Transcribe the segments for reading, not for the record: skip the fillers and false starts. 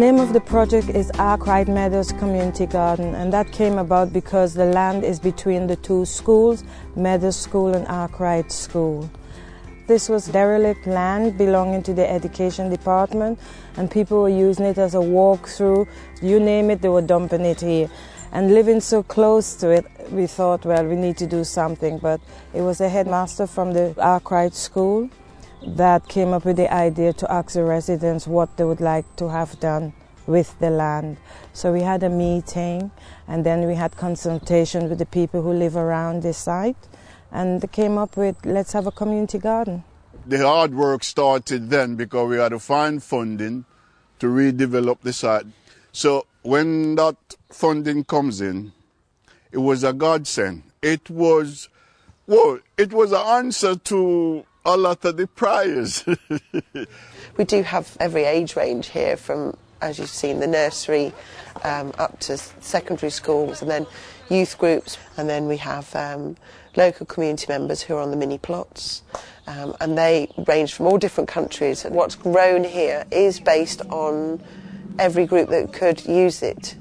name of the project is Arkwright Meadows Community Garden, and that came about because the land is between the two schools, Meadows School and Arkwright School. This was derelict land belonging to the education department, and people were using it as a walk-through. You name it, they were dumping it here. And living so close to it, we thought, well, we need to do something. But it was a headmaster from the Arkwright School that came up with the idea to ask the residents what they would like to have done with the land. So we had a meeting, and then we had consultation with the people who live around this site, and they came up with, let's have a community garden. The hard work started then because we had to find funding to redevelop the site. So when that funding comes in, it was a godsend. It was an answer to a lot of the prayers. We do have every age range here, from, as you've seen, the nursery up to secondary schools, and then youth groups, and then we have local community members who are on the mini plots, and they range from all different countries. What's grown here is based on every group that could use it,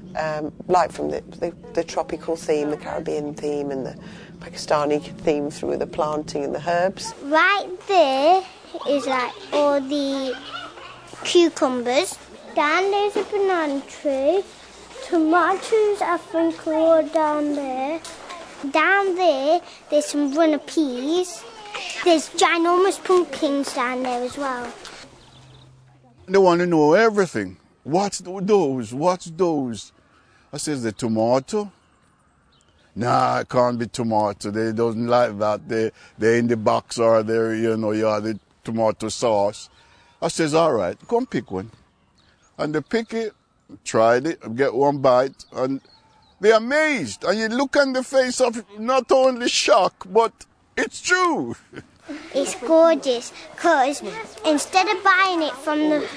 like from the tropical theme, the Caribbean theme, and the Pakistani theme through the planting and the herbs. Right there is like all the cucumbers. Down there's a banana tree. Tomatoes, I think, are all down there. Down there, there's some runner peas. There's ginormous pumpkins down there as well. They want to know everything. What's those? What's those? I says, the tomato? Nah, it can't be tomato. They don't like that. They're in the box, or they're, you have the tomato sauce. I says, all right, go and pick one. And they pick it, tried it, get one bite, and they're amazed. And you look on the face of not only shock, but it's true. It's gorgeous, because instead of buying it from the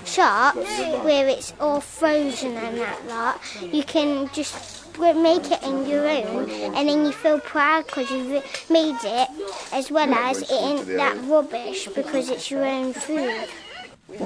shops where it's all frozen and that lot, you can just make it in your own, and then you feel proud because you've made it, as well as it ain't that rubbish because it's your own food.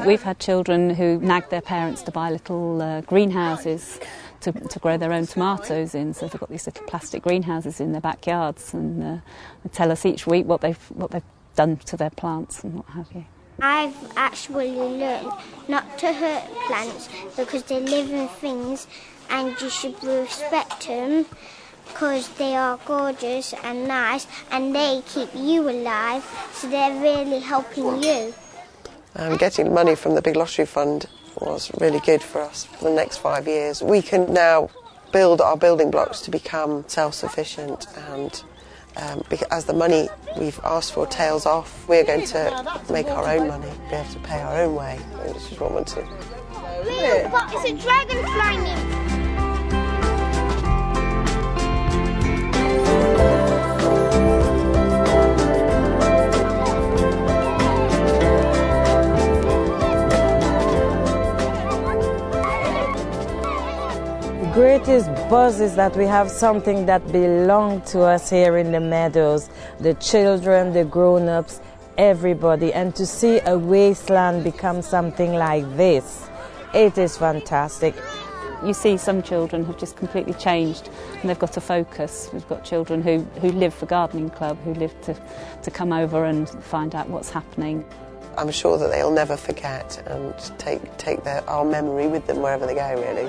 We've had children who nag their parents to buy little greenhouses to grow their own tomatoes in, so they've got these little plastic greenhouses in their backyards, and they tell us each week what they've done to their plants and what have you. I've actually learned not to hurt plants because they're living things, and you should respect them because they are gorgeous and nice, and they keep you alive, so they're really helping you. Getting money from the Big Lottery Fund was really good for us for the next 5 years. We can now build our building blocks to become self-sufficient, and as the money we've asked for tails off, we're going to make our own money, be able to pay our own way, which is what we want to. It's a dragonfly. The greatest buzz is that we have something that belongs to us here in the Meadows, the children, the grown-ups, everybody, and to see a wasteland become something like this, it is fantastic. You see some children have just completely changed, and they've got a focus. We've got children who live for Gardening Club, who live to come over and find out what's happening. I'm sure that they'll never forget and take our memory with them wherever they go, really.